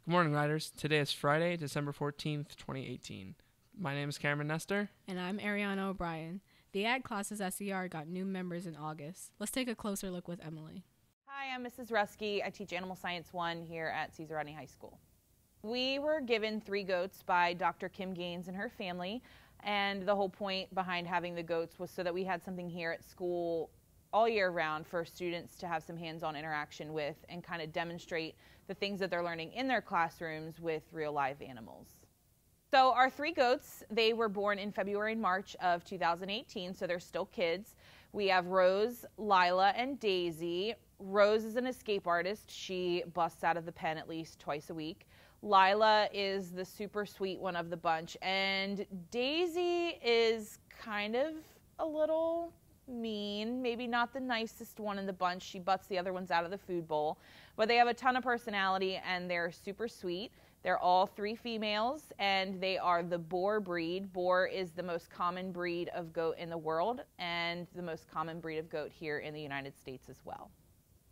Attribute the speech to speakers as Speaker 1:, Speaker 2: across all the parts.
Speaker 1: Good morning, Riders. Today is Friday, December 14th, 2018. My name is Cameron Nestor.
Speaker 2: And I'm Ariana O'Brien. The ag classes at CR got new members in August. Let's take a closer look with Emily.
Speaker 3: Hi, I'm Mrs. Rusky. I teach Animal Science 1 here at Cesar Rodney High School. We were given 3 goats by Dr. Kim Gaines and her family, and the whole point behind having the goats was so that we had something here at school all year round for students to have some hands-on interaction with and kind of demonstrate the things that they're learning in their classrooms with real live animals. So our 3 goats, they were born in February and March of 2018, so they're still kids. We have Rose, Lila, and Daisy. Rose is an escape artist. She busts out of the pen at least twice a week. Lila is the super sweet one of the bunch, and Daisy is kind of a little mean, maybe not the nicest one in the bunch. She butts the other ones out of the food bowl, but they have a ton of personality and they're super sweet. They're all 3 females, and they are the boar breed. Boar is the most common breed of goat in the world and the most common breed of goat here in the United States as well.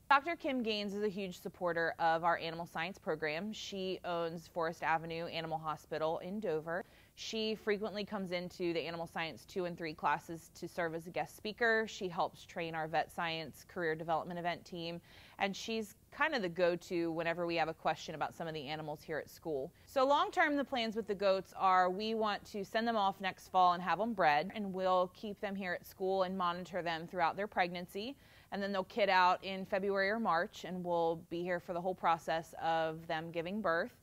Speaker 3: Dr. Kim Gaines is a huge supporter of our animal science program. She owns Forest Avenue Animal Hospital in Dover. She frequently comes into the Animal Science 2 and 3 classes to serve as a guest speaker. She helps train our vet science career development event team, and she's kind of the go-to whenever we have a question about some of the animals here at school. So long-term, the plans with the goats are we want to send them off next fall and have them bred, and we'll keep them here at school and monitor them throughout their pregnancy. And then they'll kid out in February or March, and we'll be here for the whole process of them giving birth.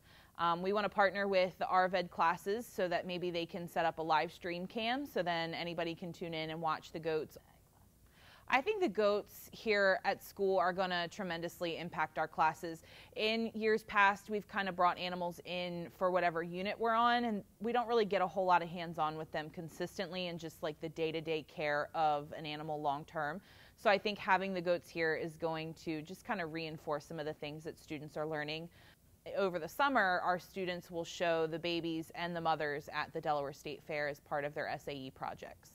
Speaker 3: We want to partner with the RVED classes so that maybe they can set up a live stream cam so then anybody can tune in and watch the goats. I think the goats here at school are going to tremendously impact our classes. In years past, we've kind of brought animals in for whatever unit we're on, and we don't really get a whole lot of hands-on with them consistently and just like the day-to-day care of an animal long-term. So I think having the goats here is going to just kind of reinforce some of the things that students are learning. Over the summer, our students will show the babies and the mothers at the Delaware State Fair as part of their SAE projects.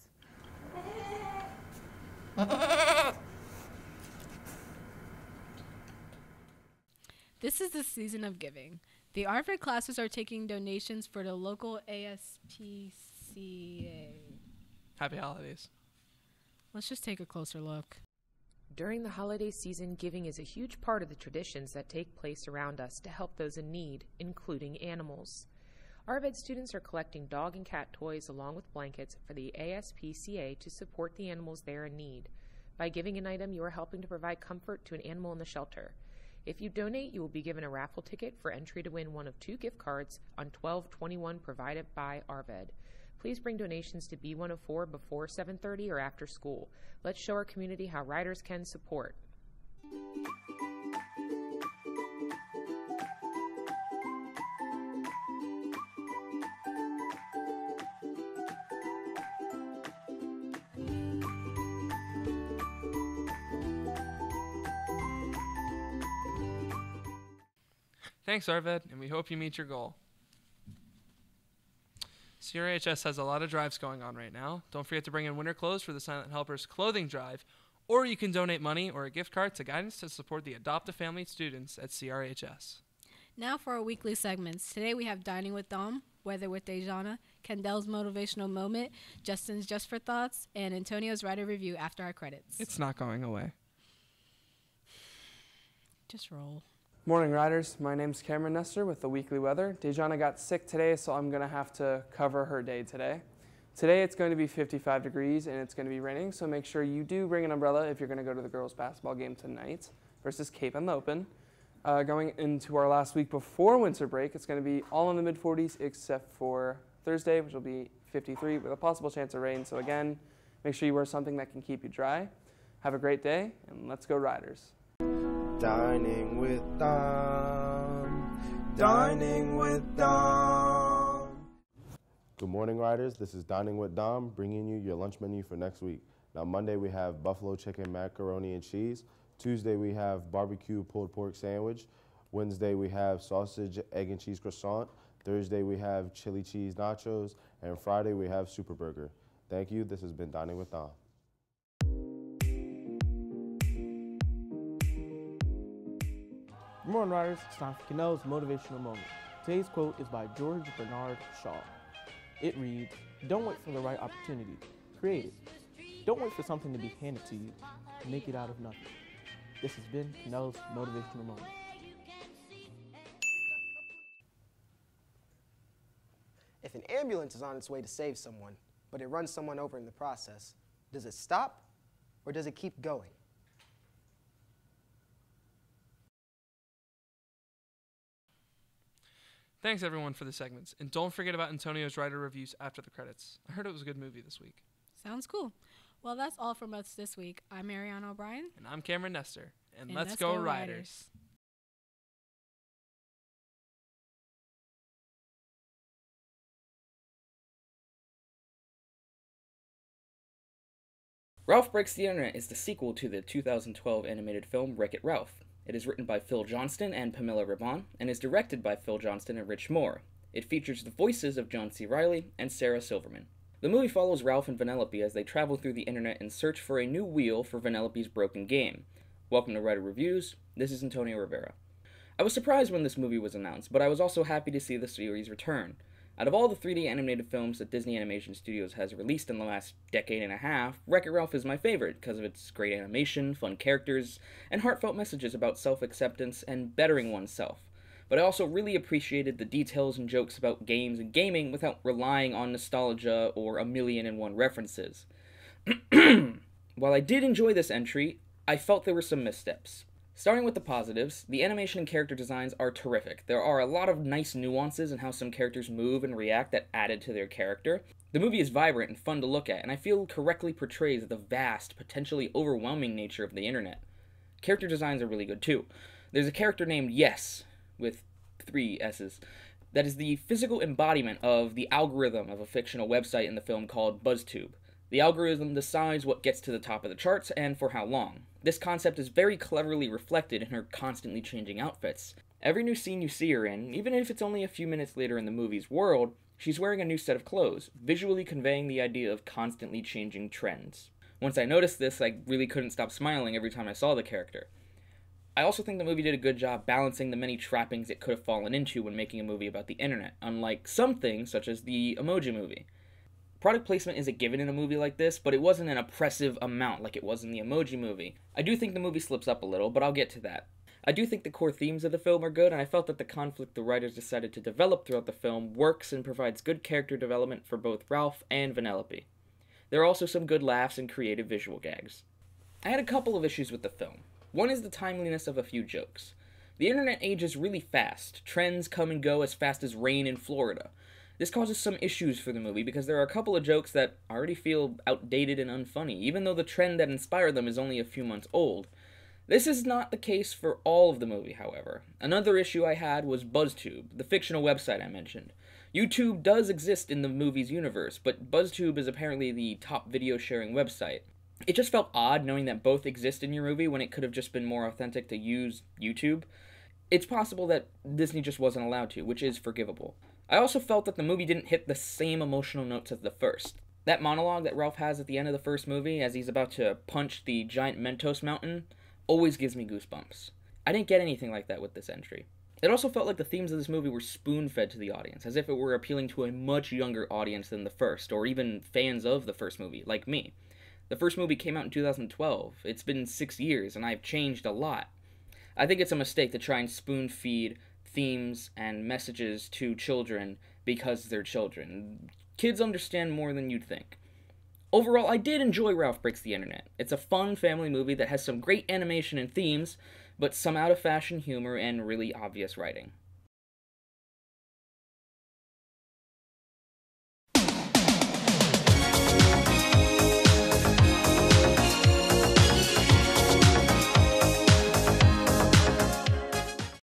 Speaker 2: This is the season of giving. The RVED classes are taking donations for the local ASPCA.
Speaker 1: Happy holidays.
Speaker 2: Let's just take a closer look.
Speaker 4: During the holiday season, giving is a huge part of the traditions that take place around us to help those in need, including animals. RVED students are collecting dog and cat toys along with blankets for the ASPCA to support the animals they are in need. By giving an item, you are helping to provide comfort to an animal in the shelter. If you donate, you will be given a raffle ticket for entry to win one of 2 gift cards on 12/21 provided by RVED. Please bring donations to B104 before 7:30 or after school. Let's show our community how riders can support.
Speaker 1: Thanks, RVED, and we hope you meet your goal. CRHS has a lot of drives going on right now. Don't forget to bring in winter clothes for the Silent Helpers clothing drive, or you can donate money or a gift card to Guidance to support the Adopt-A-Family students at CRHS.
Speaker 2: Now for our weekly segments. Today we have Dining with Dom, Weather with Dejana, Kendall's Motivational Moment, Justin's Just for Thoughts, and Antonio's Rider Review after our credits.
Speaker 1: It's not going away.
Speaker 2: Just roll.
Speaker 5: Morning, Riders. My name's Cameron Nestor with the Weekly Weather. Dejana got sick today, so I'm going to have to cover her day today. Today it's going to be 55 degrees and it's going to be raining, so make sure you do bring an umbrella if you're going to go to the girls' basketball game tonight versus Cape and Lopen. Going into our last week before winter break, it's going to be all in the mid-40s except for Thursday, which will be 53 with a possible chance of rain. So again, make sure you wear something that can keep you dry. Have a great day, and let's go Riders.
Speaker 6: Dining with Dom. Dining with Dom.
Speaker 7: Good morning, Riders. This is Dining with Dom, bringing you your lunch menu for next week. Now, Monday we have buffalo chicken macaroni and cheese. Tuesday we have barbecue pulled pork sandwich. Wednesday we have sausage, egg, and cheese croissant. Thursday we have chili cheese nachos. And Friday we have super burger. Thank you. This has been Dining with Dom.
Speaker 8: Good morning, Riders. It's time for Cannell's Motivational Moment. Today's quote is by George Bernard Shaw. It reads, "Don't wait for the right opportunity. Create it. Don't wait for something to be handed to you. Make it out of nothing." This has been Cannell's Motivational Moment.
Speaker 9: If an ambulance is on its way to save someone, but it runs someone over in the process, does it stop or does it keep going?
Speaker 1: Thanks everyone for the segments, and don't forget about Antonio's Rider reviews after the credits. I heard it was a good movie this week.
Speaker 2: Sounds cool. Well, that's all from us this week. I'm Mariana O'Brien.
Speaker 1: And I'm Cameron Nestor, and,
Speaker 2: And
Speaker 1: let's
Speaker 2: let's
Speaker 1: go
Speaker 2: go
Speaker 1: Riders.
Speaker 10: Ralph Breaks the Internet is the sequel to the 2012 animated film Wreck-It Ralph. It is written by Phil Johnston and Pamela Ribon, and is directed by Phil Johnston and Rich Moore. It features the voices of John C. Reilly and Sarah Silverman. The movie follows Ralph and Vanellope as they travel through the internet in search for a new wheel for Vanellope's broken game. Welcome to Rider Reviews. This is Antonio Rivera. I was surprised when this movie was announced, but I was also happy to see the series return. Out of all the 3D animated films that Disney Animation Studios has released in the last decade and a half, Wreck-It Ralph is my favorite because of its great animation, fun characters, and heartfelt messages about self-acceptance and bettering oneself. But I also really appreciated the details and jokes about games and gaming without relying on nostalgia or 1,000,001 references. While I did enjoy this entry, I felt there were some missteps. Starting with the positives, the animation and character designs are terrific. There are a lot of nice nuances in how some characters move and react that added to their character. The movie is vibrant and fun to look at, and I feel correctly portrays the vast, potentially overwhelming nature of the internet. Character designs are really good too. There's a character named Yes, with 3 S's, that is the physical embodiment of the algorithm of a fictional website in the film called BuzzTube. The algorithm decides what gets to the top of the charts and for how long. This concept is very cleverly reflected in her constantly changing outfits. Every new scene you see her in, even if it's only a few minutes later in the movie's world, she's wearing a new set of clothes, visually conveying the idea of constantly changing trends. Once I noticed this, I really couldn't stop smiling every time I saw the character. I also think the movie did a good job balancing the many trappings it could have fallen into when making a movie about the internet, unlike some things such as the Emoji Movie. Product placement is a given in a movie like this, but it wasn't an oppressive amount like it was in the Emoji Movie. I do think the movie slips up a little, but I'll get to that. I do think the core themes of the film are good, and I felt that the conflict the writers decided to develop throughout the film works and provides good character development for both Ralph and Vanellope. There are also some good laughs and creative visual gags. I had a couple of issues with the film. One is the timeliness of a few jokes. The internet ages really fast. Trends come and go as fast as rain in Florida. This causes some issues for the movie because there are a couple of jokes that already feel outdated and unfunny, even though the trend that inspired them is only a few months old. This is not the case for all of the movie, however. Another issue I had was BuzzTube, the fictional website I mentioned. YouTube does exist in the movie's universe, but BuzzTube is apparently the top video sharing website. It just felt odd knowing that both exist in your movie when it could have just been more authentic to use YouTube. It's possible that Disney just wasn't allowed to, which is forgivable. I also felt that the movie didn't hit the same emotional notes as the first. That monologue that Ralph has at the end of the first movie as he's about to punch the giant Mentos mountain always gives me goosebumps. I didn't get anything like that with this entry. It also felt like the themes of this movie were spoon-fed to the audience, as if it were appealing to a much younger audience than the first, or even fans of the first movie, like me. The first movie came out in 2012. It's been 6 years, and I've changed a lot. I think it's a mistake to try and spoon-feed themes and messages to children because they're children. Kids understand more than you'd think. Overall, I did enjoy Ralph Breaks the Internet. It's a fun family movie that has some great animation and themes, but some out-of-fashion humor and really obvious writing.